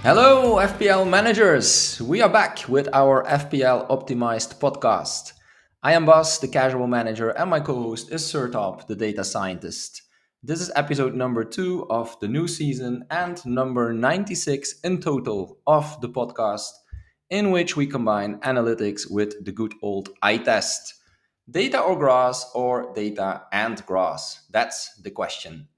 Hello, FPL managers! We are back with our FPL optimized podcast. I am Bas, the casual manager, and my co host is Sertalp, the data scientist. This is episode number 2 of the new season and number 96 in total of the podcast, in which we combine analytics with the good old eye test. Data or grass, or data and grass? That's the question.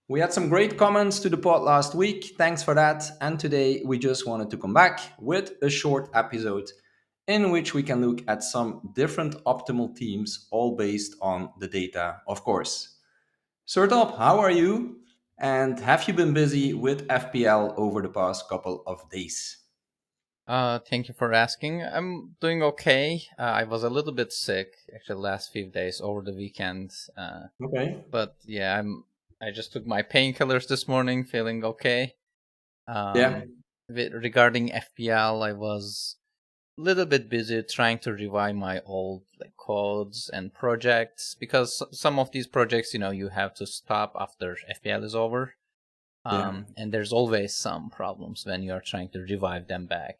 We had some great comments to the pod last week. Thanks for that. And today we just wanted to come back with a short episode in which we can look at some different optimal teams, all based on the data, of course. Sertalp, how are you? And have you been busy with FPL over the past couple of days? Thank you for asking. I'm doing okay. I was a little bit sick actually last few days over the weekend. Okay. But yeah, I just took my painkillers this morning, feeling okay. Yeah. Regarding FPL, I was a little bit busy trying to revive my old codes and projects because some of these projects, you have to stop after FPL is over. Yeah. And there's always some problems when you are trying to revive them back.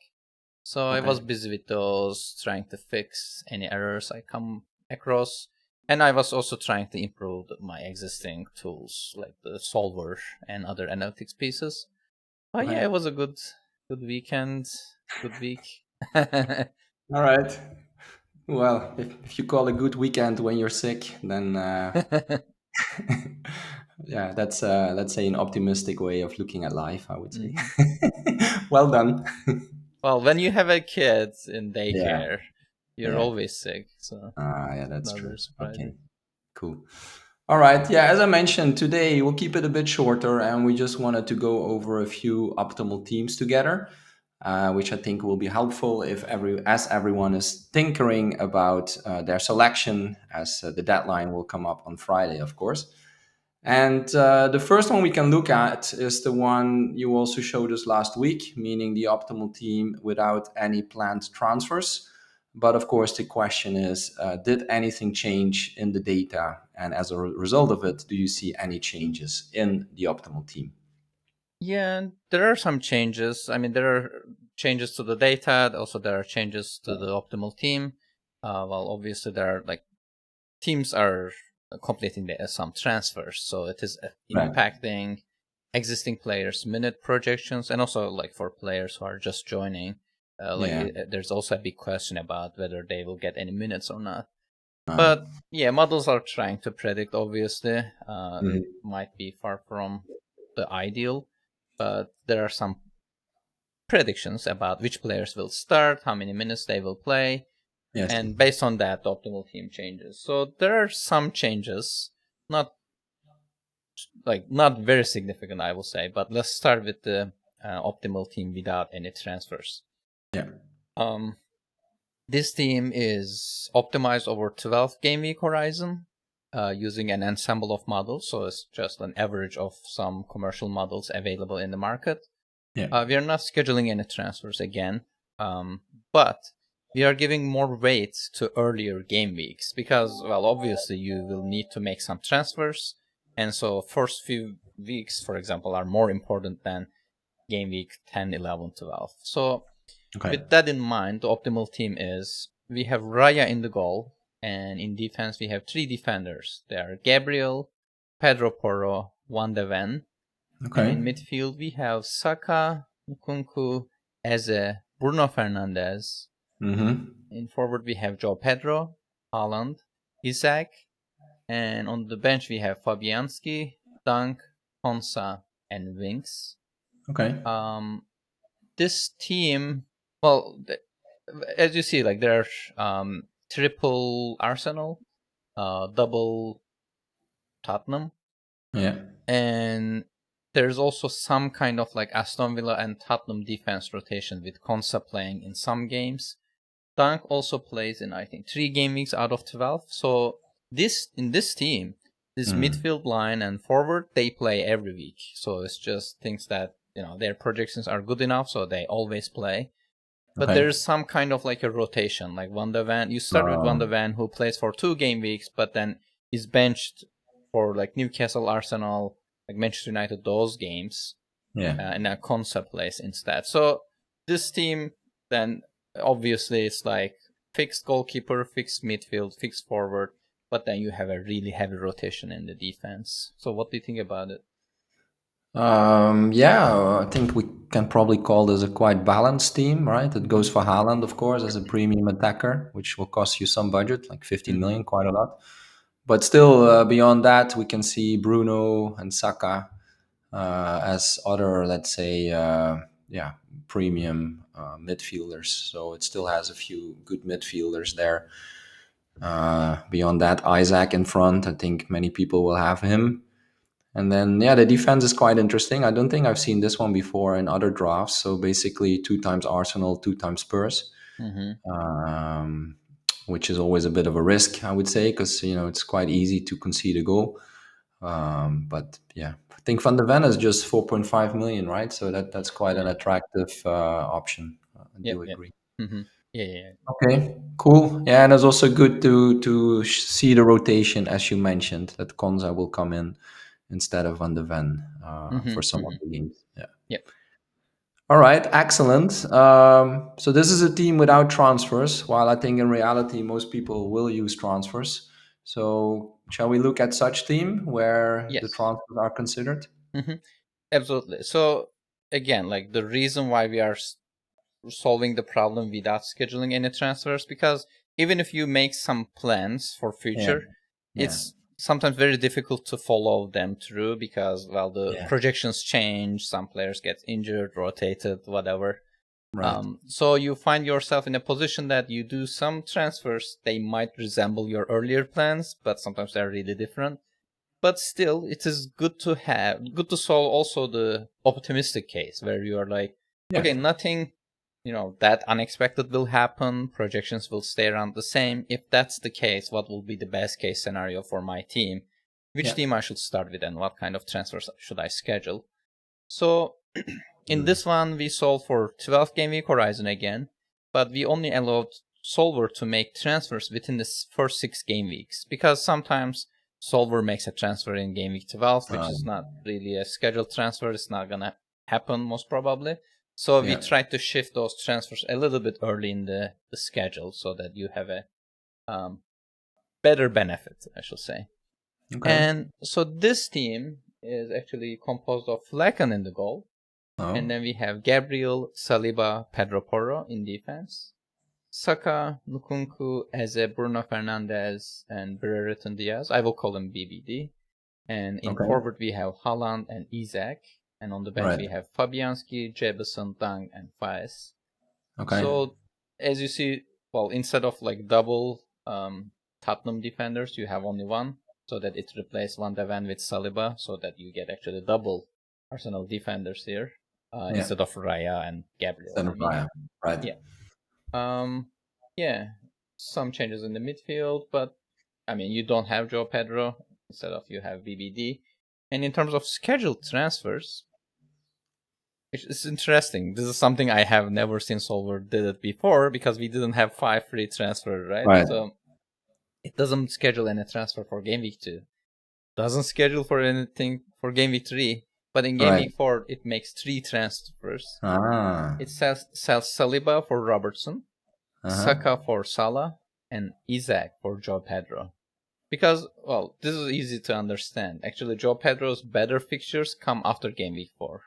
So I was Okay. busy with those, trying to fix any errors I come across. And I was also trying to improve my existing tools, like the solver and other analytics pieces. But yeah, Okay. it was a good weekend, good week. Yeah. All right. Well, if you call a good weekend when you're sick, then yeah, that's let's say an optimistic way of looking at life, I would say. Mhm. Well done. Well, when you have a kid in Yeah, daycare, you're yeah. always sick, so Yeah, that's not true. very Okay, surprising. cool. All right. Yeah, as I mentioned, today we'll keep it a bit shorter, and we just wanted to go over a few optimal teams together, which I think will be helpful if as everyone is tinkering about their selection, as the deadline will come up on Friday, of course. And the first one we can look at is the one you also showed us last week, meaning the optimal team without any planned transfers. But of course, the question is, did anything change in the data? And as a result of it, do you see any changes in the optimal team? Yeah, there are some changes. I mean, there are changes to the data. Also, there are changes to the optimal team. Well, obviously, there are teams are completing some transfers, so it is Right. impacting existing players' minute projections, and also for players who are just joining. Yeah. There's also a big question about whether they will get any minutes or not. Uh, But yeah, models are trying to predict. Obviously, it mhm. might be far from the ideal, but there are some predictions about which players will start, how many minutes they will play, Yes. and based on that, the optimal team changes. So there are some changes, not not very significant, I will say. But let's start with the optimal team without any transfers. Yeah. Um, this team is optimized over 12 game week horizon. Using an ensemble of models, so it's just an average of some commercial models available in the market. Yeah. We are not scheduling any transfers again, but we are giving more weight to earlier game weeks because, well, obviously you will need to make some transfers, and so first few weeks, for example, are more important than game week 10, 11, 12. So Okay. with that in mind, the optimal team is we have Raya in the goal, and in defense we have three defenders. They are Gabriel, Pedro Porro, Van de Ven, and Okay. in midfield, we have Saka, Nkunku, Eze, Bruno Fernandes. Mm-hmm. In forward, we have Joe Pedro, Haaland, Isaac. And on the bench, we have Fabianski, Dunk, Konsa, and Winks. Okay. This team, well, as you see, there are triple Arsenal, double Tottenham, Yeah. and there's also some kind of Aston Villa and Tottenham defense rotation with Konsa playing in some games. Dunk also plays in I think 3 game weeks out of 12. So this team, this Mm. midfield line and forward, they play every week. So it's just things that their projections are good enough, so they always play. But Okay. there's some kind of a rotation, like Van der Ven. You start with Van Uh, der Ven, who plays for 2 game weeks, but then is benched for Newcastle, Arsenal, Manchester United, those games. Yeah. and then Konsa plays instead. So this team then obviously it's like fixed goalkeeper, fixed midfield, fixed forward, but then you have a really heavy rotation in the defense. So what do you think about it? Yeah, I think we can probably call this a quite balanced team, right? It goes for Haaland, of course, as a premium attacker, which will cost you some budget, like 15 Mm-hmm. million, quite a lot. But still, beyond that, we can see Bruno and Saka as other, let's say, yeah, premium midfielders. So it still has a few good midfielders there. Beyond that, Isaac in front, I think many people will have him. And then, yeah, the defense is quite interesting. I don't think I've seen this one before in other drafts. So basically, two times Arsenal, two times Spurs, Mm-hmm. um, which is always a bit of a risk, I would say, because it's quite easy to concede a goal. But yeah, I think Van de Ven is just 4.5 million, right? So that's quite an Yeah. attractive option. I Yep. do Yep. agree. Mm-hmm. Yeah. Yeah. Okay, cool. Yeah, and it's also good to see the rotation, as you mentioned, that Konza will come in instead of Van de Ven for Mm-hmm. some of Mm-hmm. the games. Yeah. Yep. All right, excellent. So this is a team without transfers, while I think in reality most people will use transfers. So shall we look at such team where the Yes. transfers are considered? Mm-hmm. Absolutely. So again, like the reason why we are solving the problem without scheduling any transfers, because even if you make some plans for Yeah, future, yeah, it's sometimes very difficult to follow them through because, well, the yeah. projections change, some players get injured, rotated, whatever. Right. So you find yourself in a position that you do some transfers, they might resemble your earlier plans, but sometimes they're really different. But still, it is good to solve also the optimistic case where you are like, Yeah, okay, nothing, that unexpected will happen. Projections will stay around the same. If that's the case, what will be the best case scenario for my team? Which yeah. team I should start with and what kind of transfers should I schedule? So in Mm. this one, we solve for 12 game week horizon again, but we only allowed solver to make transfers within the first 6 game weeks because sometimes solver makes a transfer in game week 12, which is not really a scheduled transfer. It's not gonna happen most probably. So we Yeah. try to shift those transfers a little bit early in the schedule so that you have a um, better benefit, I should say. Okay. And so this team is actually composed of Flecken in the goal, and Oh. then we have Gabriel, Saliba, Pedro Porro in defense. Saka, Nkunku, Eze, Bruno Fernandes, and Brereton Diaz. I will call him BBD. And in Okay. forward, we have Haaland and Isaac. And on the bench, Right. we have Fabianski, Jebison, Dang, and Faes. Okay. So, as you see, well, instead of like double Tottenham defenders, you have only one, so that it replaces Van de Ven with Saliba, so that you get actually double Arsenal defenders here Yeah. instead of Raya and Gabriel. I Center mean, Brian. Right. yeah, um, yeah, some changes in the midfield, but I mean, you don't have Joe Pedro instead of you have BBD, and in terms of scheduled transfers, it's interesting. This is something I have never seen Solver did it before because we didn't have 5 free transfers, right? Right. So it doesn't schedule any transfer for game week 2. Doesn't schedule for anything for game week 3. But in game Right. week 4, it makes 3 transfers. Ah. It sells Saliba for Robertson, Uh-huh. Saka for Salah, and Isaac for Joe Pedro. Because, well, this is easy to understand. Actually, Joe Pedro's better fixtures come after game week 4.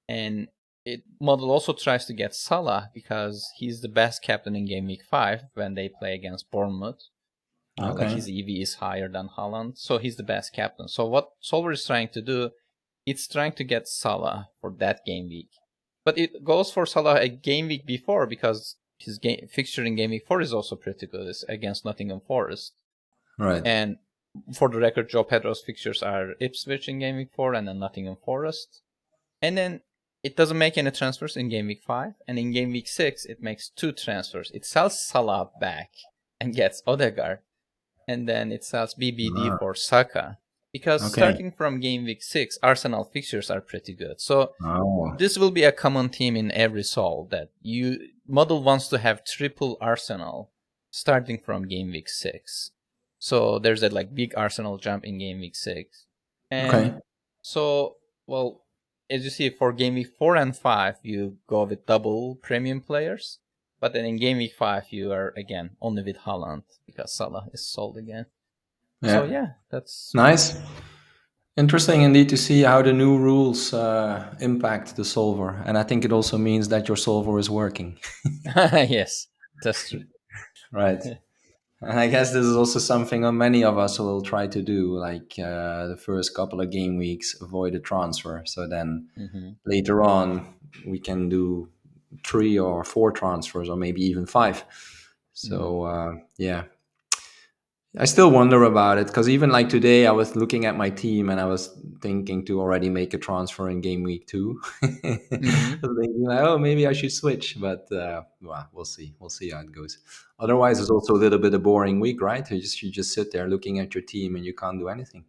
And it model also tries to get Salah because he's the best captain in game week 5 when they play against Bournemouth. Like Okay. his EV is higher than Haaland, so he's the best captain. So what Solver is trying to do, it's trying to get Salah for that game week. But it goes for Salah a game week before because his fixture in game week 4 is also pretty good. It's against Nottingham Forest. Right. And for the record, Joe Pedro's fixtures are Ipswich in game week 4 and then Nottingham Forest. And then it doesn't make any transfers in game week 5, and in game week 6 it makes 2 transfers. It sells Salah back and gets Odegaard, and then it sells BBD Ah. for Saka. Because Okay. starting from game week 6, Arsenal fixtures are pretty good. So Oh. this will be a common theme in every solve that you model wants to have triple Arsenal starting from game week 6. So there's that like big Arsenal jump in game week 6. And Okay. so, well, as you see, for game week 4 and 5, you go with double premium players. But then in game week 5, you are, again, only with Haaland because Salah is sold again. So, Yeah. yeah, that's... Nice. Interesting indeed to see how the new rules impact the solver. And I think it also means that your solver is working. Yes, that's true. Right. And I guess this is also something that many of us will try to do, like the first couple of game weeks, avoid a transfer. So then Mm-hmm. later on, we can do 3 or 4 transfers, or maybe even 5. Mm-hmm. So yeah, I still wonder about it because even like today, I was looking at my team and I was thinking to already make a transfer in game week 2. I Mm-hmm. was thinking like, oh, maybe I should switch, but well, we'll see. We'll see how it goes. Otherwise, it's also a little bit a boring week, right? You just sit there looking at your team and you can't do anything.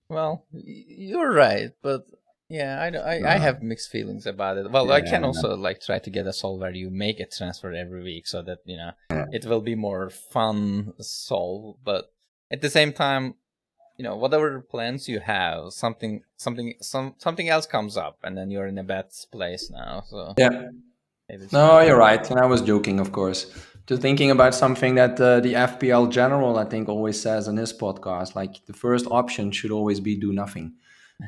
Well, you're right, but yeah, I Uh, have mixed feelings about it. Well, I can yeah, also like try to get a solve where you make a transfer every week so that, yeah, it will be more fun solve, but at the same time, whatever plans you have, something else comes up and then you're in a bad place now, so yeah. maybe it's No, fine. you're right. And I was joking, of course. Just thinking about something that the FPL general, I think, always says in his podcast. Like the first option should always be do nothing,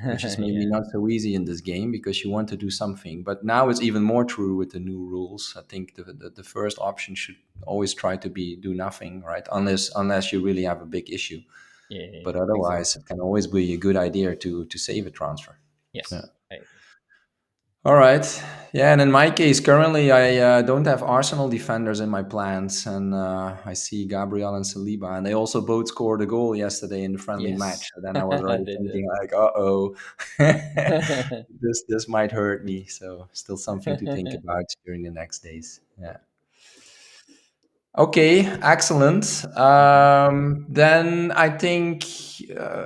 which is maybe Yeah. not so easy in this game because you want to do something. But now it's even more true with the new rules. I think the first option should always try to be do nothing, right? Unless you really have a big issue. Yeah, yeah, But yeah, otherwise, exactly. it can always be a good idea to save a transfer. Yeah. Yes, I agree. All right. Yeah, and in my case, currently I don't have Arsenal defenders in my plans, and I see Gabriel and Saliba, and they also both scored a goal yesterday in the friendly match. Yes. So then I was already They did. thinking, like, uh oh, this might hurt me. So still something to think about during the next days. Yeah. Okay, excellent. Mhm. Then I think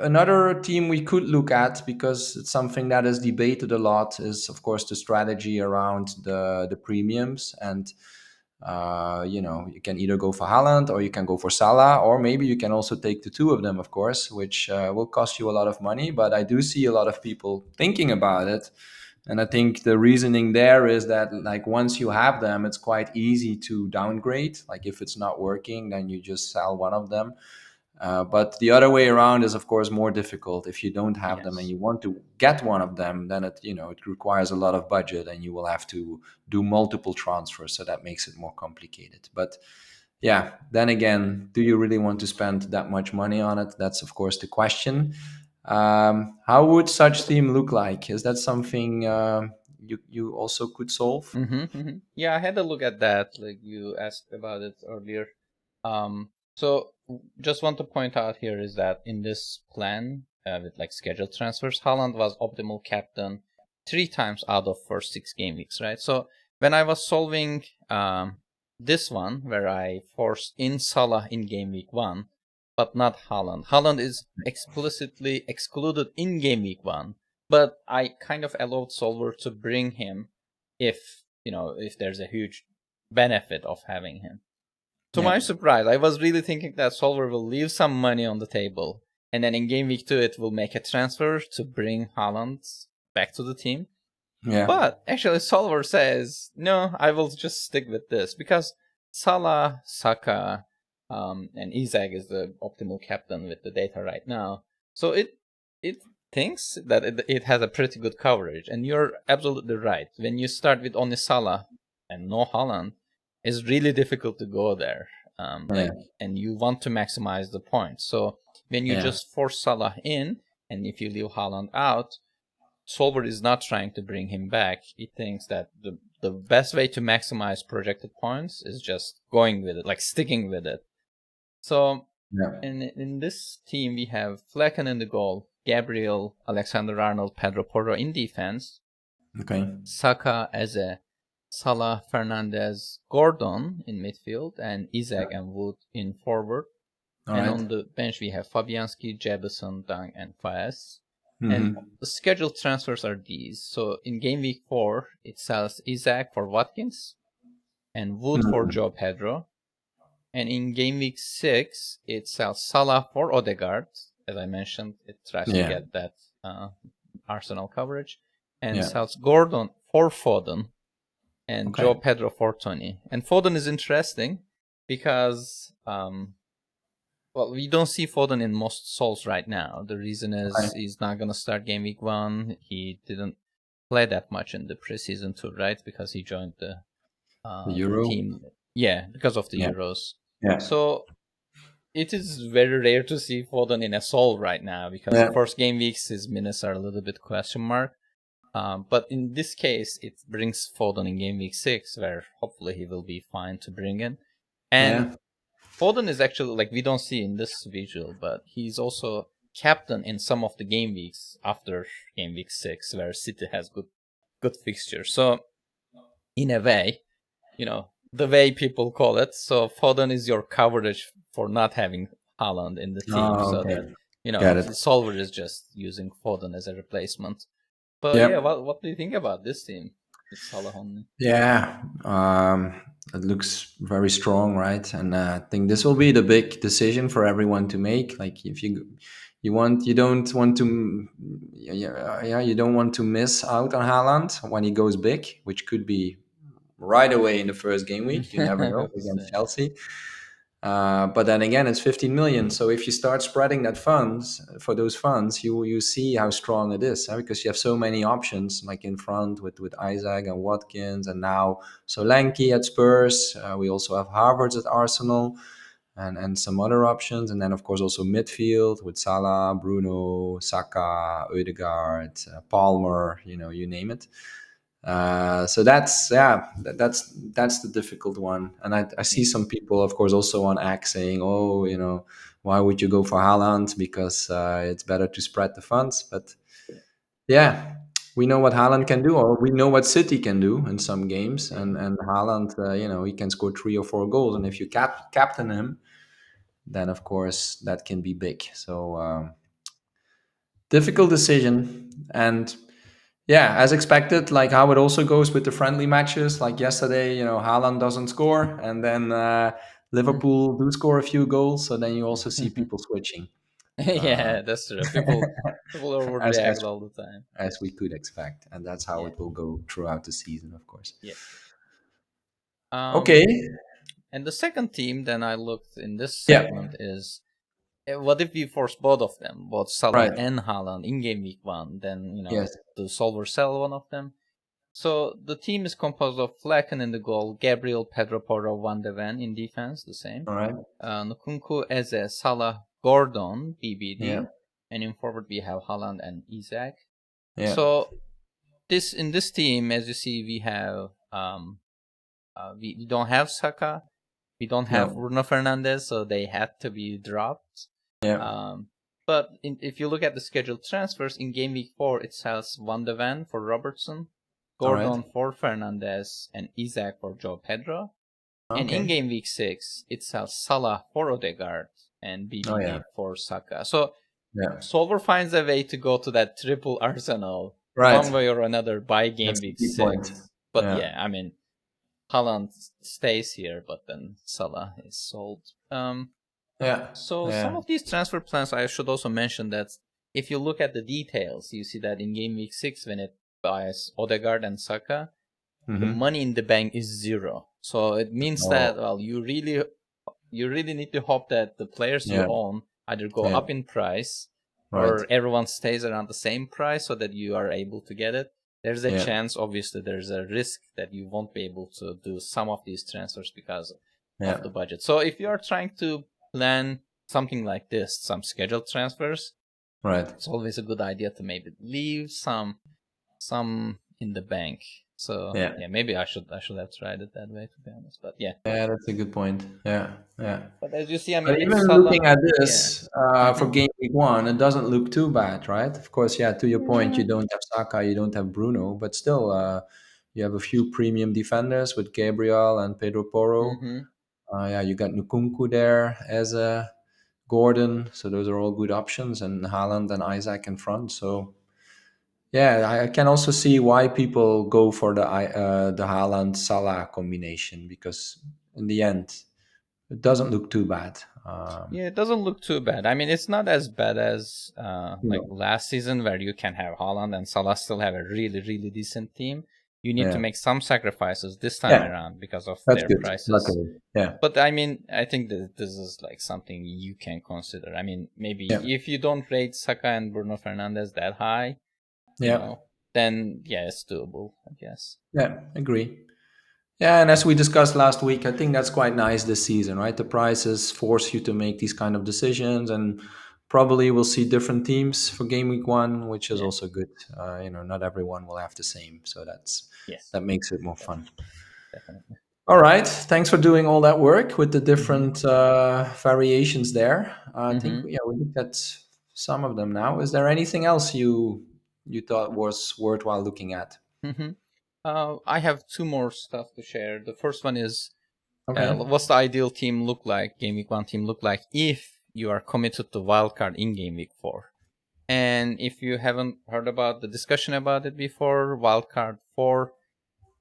another team we could look at, because it's something that is debated a lot, is of course the strategy around the premiums. And you can either go for Haaland or you can go for Salah, or maybe you can also take the two of them, of course, which will cost you a lot of money. But I do see a lot of people thinking about it, and I think the reasoning there is that, like, once you have them, it's quite easy to downgrade. Like if it's not working, then you just sell one of them. But the other way around is, of course, more difficult. If you don't have them and Yes. you want to get one of them, then it requires a lot of budget, and you will have to do multiple transfers. So that makes it more complicated. But yeah, then again, do you really want to spend that much money on it? That's of course the question. How would such theme look like? Is that something you also could solve? Yeah, I had a look at that. Like you asked about it earlier. So just want to point out here is that in this plan with like scheduled transfers, Haaland was optimal captain 3 times out of first 6 game weeks, right? So when I was solving this one, where I forced in Salah in game week 1, but not Haaland. Haaland is explicitly excluded in game week 1, but I kind of allowed solver to bring him if there's a huge benefit of having him. To Yeah, my surprise, I was really thinking that Solver will leave some money on the table, and then in game week 2 it will make a transfer to bring Haaland back to the team. yeah, But actually Solver says, no, I will just stick with this because Salah, Saka, and Isaac is the optimal captain with the data right now. So it thinks that it has a pretty good coverage, and you're absolutely right. When you start with only Salah and no Haaland, it's really difficult to go there. yeah, And you want to maximize the points. So when you yeah, just force Salah in, and if you leave Haaland out, Solver is not trying to bring him back. He thinks that the best way to maximize projected points is just going with it, like sticking with it. So yeah. in this team, we have Flecken in the goal, Gabriel, Alexander-Arnold, Pedro Porro in defense, Okay. Saka as a Salah, Fernandez, Gordon in midfield, and Isaac and Wood in forward. All And right. on the bench, we have Fabianski, Jebison, Dang, and Faes. And Mm-hmm. the scheduled transfers are these. So in game week 4, it sells Isaac for Watkins and Wood for Mm-hmm. Joe Pedro. And in game week 6, it sells Salah for Odegaard. As I mentioned, it tries to Yeah. get that Arsenal coverage, and Yeah. sells Gordon for Foden and Joe Okay. Pedro for Tony. And Foden is interesting because well, we don't see Foden in most souls right now. The reason Okay. is he's not gonna start game week 1. He didn't play that much in the preseason too, right? Because he joined The the Euro. team. Yeah, because of the Yeah. Euros. Yeah. So it is very rare to see Foden in a soul right now because the Yeah. first game weeks his minutes are a little bit question mark. But in this case, it brings Foden in game week 6, where hopefully he will be fine to bring in. And Yeah. Foden is actually, like, we don't see in this visual, but he's also captain in some of the game weeks after game week 6, where City has good fixtures. So in a way, the way people call it, so Foden is your coverage for not having Haaland in the team, Oh, so okay. that Got it. the solver is just using Foden as a replacement. But yeah, Yep. what do you think about this team with Salah only? Yeah. It looks very strong, right? And I think this will be the big decision for everyone to make. Like, if you don't want to, yeah, you don't want to miss out on Haaland when he goes big, which could be right away in the first game week. You never know We'll against see. Chelsea. But then again, it's 15 million. So if you start spreading that funds for those funds, you see how strong it is, huh? Because you have so many options, like in front with Isaac and Watkins, and now Solanke at Spurs. We also have Harvards at Arsenal, and some other options, and then of course also midfield with Salah, Bruno, Saka, Odegaard, Palmer. You name it. So that's that's the difficult one, and I see Yeah. some people, of course, also on X saying, "Oh, why would you go for Haaland? Because it's better to spread the funds." But yeah, we know what Haaland can do, or we know what City can do in some games, Yeah. and Haaland, he can score 3 or 4 goals, and if you captain him, then of course that can be big. So difficult decision, and yeah, as expected, like how it also goes with the friendly matches. Like yesterday, Haaland doesn't score, and then Liverpool do score a few goals. So then you also see people switching, uh, Yeah, that's true. People as overreact all the time. we could expect, and that's how Yeah. it will go throughout the season, of course. Yep. Okay. And the second team then I looked in this Yeah. segment is, what if we force both of them, both Salah Right. and Haaland in game week 1? Then Yes. the solver sell one of them. So the team is composed of Flecken in the goal, Gabriel, Pedro Porro, Van de Ven in defense, the same. All right. Nkunku, Eze, Salah, Gordon, Yeah. BBD, and in forward we have Haaland and Isaac. Yeah. So in this team, as you see, we have we don't have Saka, we don't have No. Bruno Fernandes, so they had to be dropped. Yeah. Um, but if you look at the scheduled transfers in game week 4, it says Van de Ven for Robertson, All right. Gordon for Fernandez, and Isaac for Joe Pedro. And in Okay. game week 6, it says Salah for Odegaard and Oh yeah. BBD for Saka. So Yeah. Solver finds a way to go to that triple arsenal one Right. way or another by game That's the week key point. 6. But Yeah. yeah, I mean, Haaland stays here, but then Salah is sold. Yeah. So some Yeah. of these transfer plans, I should also mention that if you look at the details, you see that in game week 6, when it buys Odegaard and Saka, the Mm-hmm. money in the bank is 0. So it means Oh. that, well, you really need to hope that the players you Yeah. own either go Yeah. up in price Right. or everyone stays around the same price so that you are able to get it. There's a Yeah. chance, obviously, there's a risk that you won't be able to do some of these transfers because of Yeah. the budget. So if you are trying to plan something like this, some scheduled transfers, Right. it's always a good idea to maybe leave some in the bank. So Yeah. yeah, maybe I should have tried it that way, to be honest. But yeah. Yeah, that's a good point. Yeah. Yeah. But as you see, I But mean, with even Salah, looking at yeah. this for Mm-hmm. game week 1, it doesn't look too bad, right? Of course, yeah. To your point, Yeah. you don't have Saka, you don't have Bruno, but still, you have a few premium defenders with Gabriel and Pedro Porro. Mm-hmm. Yeah, you got Nkunku there as a Gordon, so those are all good options, and Haaland and Isaac in front. So yeah, I can also see why people go for the Haaland Salah combination, because in the end, it doesn't look too bad. Yeah, it doesn't look too bad. I mean, it's not as bad as like No. last season where you can have Haaland and Salah still have a really, really decent team. You need to Yeah, make some sacrifices this time yeah, around because of that's their good. prices. Luckily, yeah, But I mean, I think that this is like something you can consider. I mean, yeah, maybe if you don't rate Saka and Bruno Fernandes that high, you yeah, know, then yeah, it's doable, I guess. yeah. Agree. Yeah, and as we discussed last week, I think that's quite nice this season, right? The prices force you to make these kind of decisions, and probably we'll see different teams for game week one, which is Yeah, also good. Not everyone will have the same, so yes, that makes it more fun. definitely. All right, thanks for doing all that work with the Mm-hmm. different variations there. I think Mm-hmm. we looked at some of them now. Is there anything else you thought was worthwhile looking at? Mm-hmm. I have two more stuff to share. The first one is Okay. what's the ideal team look like, Game Week 1 team look like if you are committed to wildcard in Game Week 4? And if you haven't heard about the discussion about it before, wildcard 4,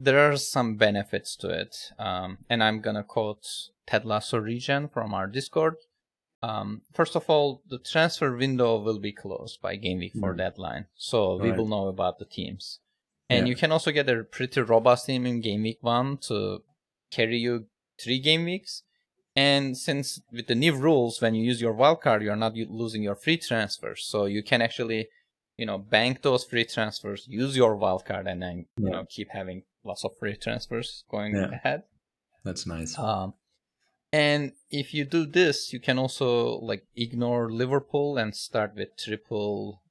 there are some benefits to it. And I'm going to quote Ted Lasso Regen from our Discord. First of all, the transfer window will be closed by Game Week 4 Mm, deadline, so we right. will know about the teams. And Yeah. you can also get a pretty robust team in Game Week 1 to carry you 3 game weeks. And since with the new rules, when you use your wildcard, you're not losing your free transfers. So you can actually, bank those free transfers, use your wildcard, and then, Yeah. keep having lots of free transfers going Yeah. ahead. That's nice. Um, and if you do this, you can also like ignore Liverpool and start with triple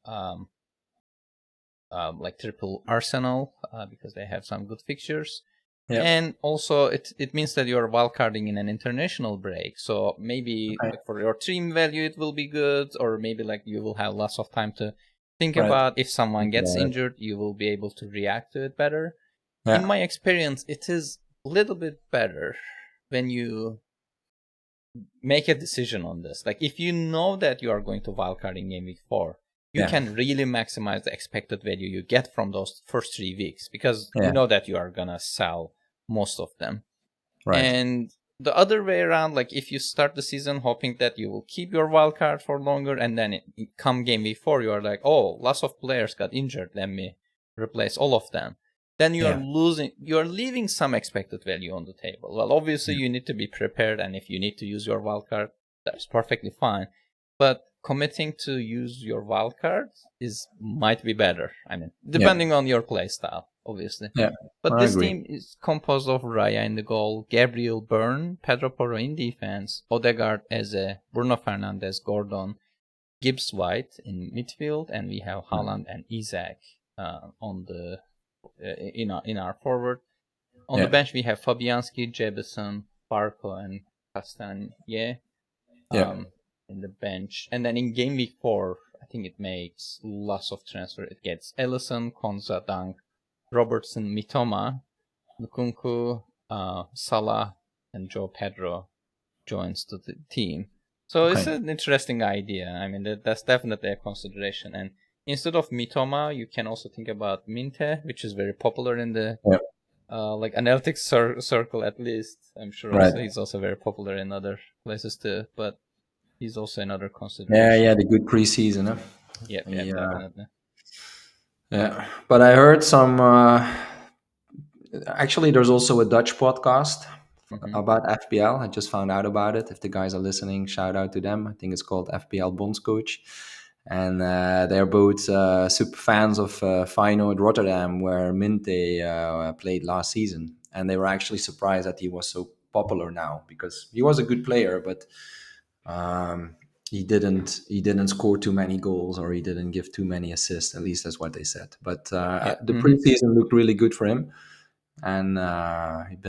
Arsenal because they have some good fixtures. Yeah. And also, it means that you're wildcarding in an international break. So maybe Okay. like for your team value, it will be good, or maybe like you will have lots of time to think Right. about if someone gets Yeah. injured, you will be able to react to it better. In Yeah. my experience, it is a little bit better when you make a decision on this. Like if you know that you are going to wildcard in game week 4, you Yeah. can really maximize the expected value you get from those first 3 weeks because you Yeah. know that you are gonna sell most of them. Right. And the other way around, like if you start the season hoping that you will keep your wildcard for longer, and then come game week 4, you are like, oh, lots of players got injured. Let me replace all of them. Then Yeah. you are leaving some expected value on the table. Well, obviously Yeah. you need to be prepared, and if you need to use your wildcard, that's perfectly fine. But committing to use your wildcard might be better. I mean, Yeah. depending on your play style, obviously. Yeah. But I this agree. team is composed of Raya in the goal, Gabriel Byrne, Pedro Porro in defense, Odegaard, Eze, Bruno Fernandes, Gordon, Gibbs White in midfield, and we have Haaland and Isaac on the in our forward. On the Yeah. bench we have Fabianski, Jebison, Barco, and Castagne Yeah. um, in the bench. And then in game week 4, I think it makes lots of transfer. It gets Ellison, Konza, Dunk, Robertson, Mitoma, Nkunku, Salah, and Joe Pedro joins to the team. So it's Okay. an interesting idea. I mean, that's definitely a consideration. And instead of Mitoma, you can also think about Minte, which is very popular in the Yeah. like analytics circle at least. I'm sure Right. also he's also very popular in other places too. But he's also another Yeah. consideration. Yeah. The good preseason. Huh? Yep, yep, Yeah. definitely. Yeah. But I heard some. Actually, there's also a Dutch podcast Mm-hmm. about FPL. I just found out about it. If the guys are listening, shout out to them. I think it's called FPL Bondscoach. And they're both super fans of Feyenoord Rotterdam, where Minte played last season. And they were actually surprised that he was so popular now because he was a good player, but um, he didn't score too many goals or he didn't give too many assists. At least that's what they said. But Yep. the Mm-hmm. preseason looked really good for him, and he'd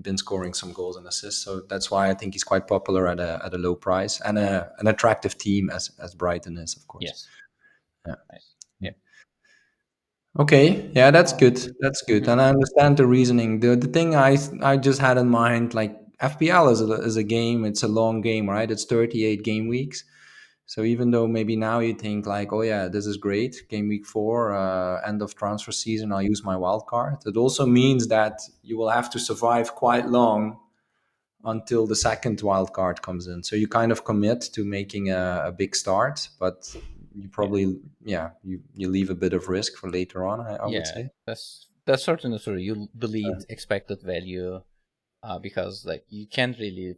been scoring some goals and assists. So that's why I think he's quite popular at a low price and an attractive team as Brighton is, of course. Yes. Yeah. Right. Yep. Okay, yeah, that's good. That's good, Mm-hmm. and I understand the reasoning. The thing I just had in mind, like FPL is a game. It's a long game, right? It's 38 game weeks. So even though maybe now you think like, oh yeah, this is great, game week 4, end of transfer season, I'll use my wild card. It also means that you will have to survive quite long until the second wild card comes in. So you kind of commit to making a big start, but you Yeah. probably, yeah, you leave a bit of risk for later on, I would Yeah, say. that's certainly true. You delete expected value because like you can't really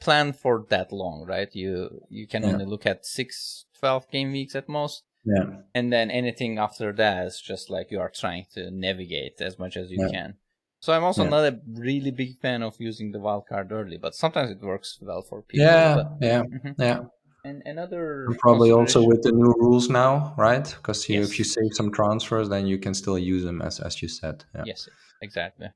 plan for that long, right? You can Yeah, only look at 6, 12 game weeks at most, yeah, and then anything after that is just like you are trying to navigate as much as you yeah, can. So I'm also yeah, not a really big fan of using the wildcard early, but sometimes it works well for people. yeah, But yeah, Mhm. yeah. And another And probably also consideration, with the new rules now, right? Because if you yes, save some transfers, then you can still use them as you said. Yeah. yes, exactly.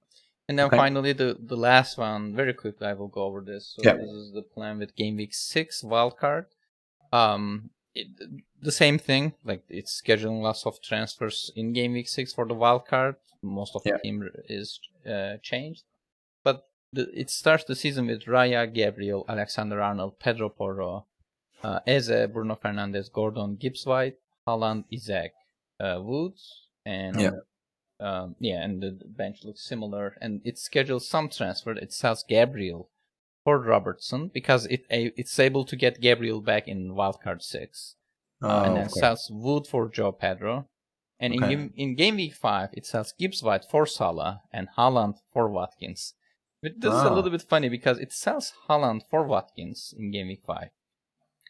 And then Okay. finally, the last one, very quickly, I will go over this. So Yeah. this is the plan with Game Week 6 wildcard. It, the same thing, like it's scheduling lots of transfers in Game Week 6 for the wildcard. Most of the Yeah. team is changed. But it starts the season with Raya, Gabriel, Alexander Arnold, Pedro Porro, Eze, Bruno Fernandes, Gordon, Gibbs White, Haaland, Isaac, Woods, Yeah. and and the bench looks similar. And it schedules some transfer. It sells Gabriel for Robertson because it's able to get Gabriel back in wildcard 6, and Oh, then of course. sells Wood for Joe Pedro. And Okay. in game week 5, it sells Gibbs White for Salah and Haaland for Watkins. But this is a Oh. little bit funny because it sells Haaland for Watkins in game week 5,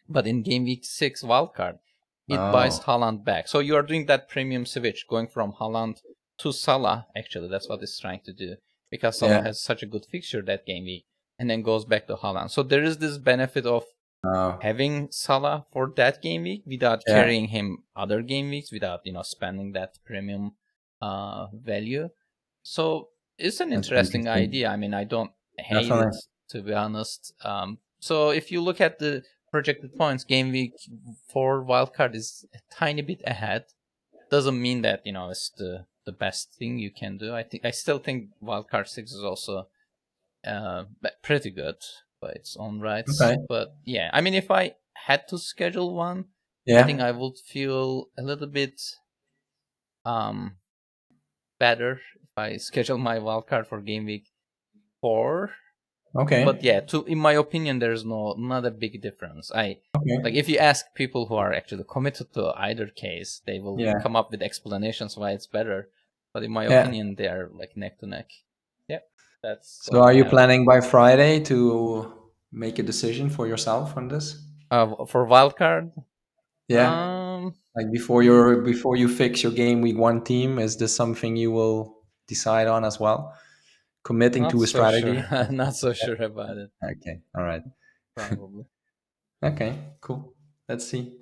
but in game week 6 wildcard, it buys Oh. Haaland back. So you are doing that premium switch, going from Haaland to Salah. Actually, that's what it's trying to do because Salah Yeah. has such a good fixture that game week, and then goes back to Haaland. So there is this benefit of Oh. having Salah for that game week without Yeah. carrying him other game weeks, without spending that premium value. So it's an That's interesting interesting. idea. I mean, I don't hate it, Definitely. to be honest. So if you look at the projected points, game week 4 wildcard is a tiny bit ahead. Doesn't mean that it's the best thing you can do. I still think wildcard 6 is also pretty good by its own rights. Okay. But yeah, I mean, if I had to schedule one, I think Yeah. I would feel a little bit um better if I schedule my wildcard for game week 4. But Okay. yeah, to in my opinion, there's not a big difference. Like Okay. if you ask people who are actually committed to either case, they will Yeah. come up with explanations why it's better. But in my Yeah. opinion, they are like neck to neck. Yeah, that's So what are I you have. planning by Friday to make a decision for yourself on this? For wildcard, Yeah. Like before you fix your game week 1 team, is this something you will decide on as well? Committing not to a so sure. strategy? Not so sure about it. Okay. All right. Probably. Okay. Cool. Let's see.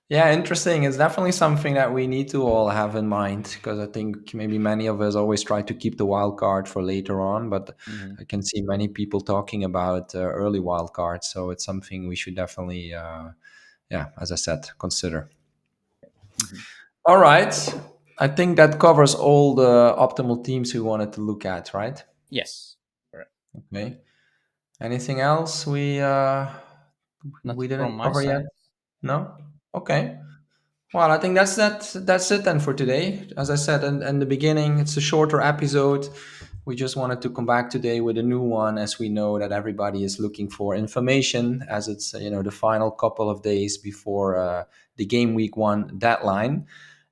Yeah, interesting. It's definitely something that we need to all have in mind because I think maybe many of us always try to keep the wild card for later on, but Hmm. I can see many people talking about early wild cards. So it's something we should definitely, yeah, as I said, consider. Hmm. All right. I think that covers all the optimal teams we wanted to look at, right? Yes. Correct. Okay. Anything else we Nothing from didn't my cover yet? side. No. Okay. Well, I think that's it then for today. As I said in the beginning, it's a shorter episode. We just wanted to come back today with a new one, as we know that everybody is looking for information, as it's the final couple of days before the game week 1 deadline.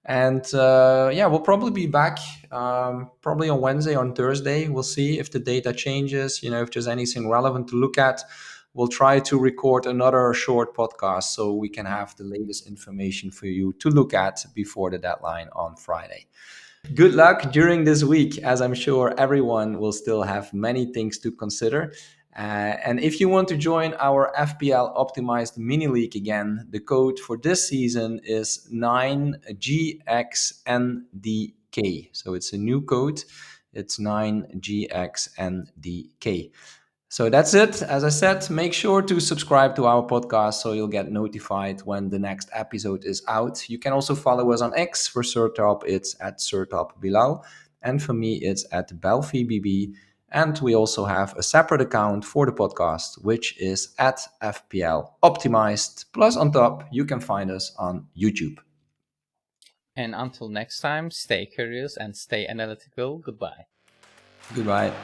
And yeah, we'll probably be back probably on Wednesday, on Thursday. We'll see if the data changes. If there's anything relevant to look at, we'll try to record another short podcast so we can have the latest information for you to look at before the deadline on Friday. Good luck during this week, as I'm sure everyone will still have many things to consider. And if you want to join our FPL optimized mini league again, the code for this season is 9GXNDK. So it's a new code. It's 9GXNDK. So that's it. As I said, make sure to subscribe to our podcast so you'll get notified when the next episode is out. You can also follow us on X. For Sertalp, it's at Sertalp Bilal. And for me, it's at BelfiBB. And we also have a separate account for the podcast, which is at FPL Optimized. Plus, on top, you can find us on YouTube. And until next time, stay curious and stay analytical. Goodbye. Goodbye.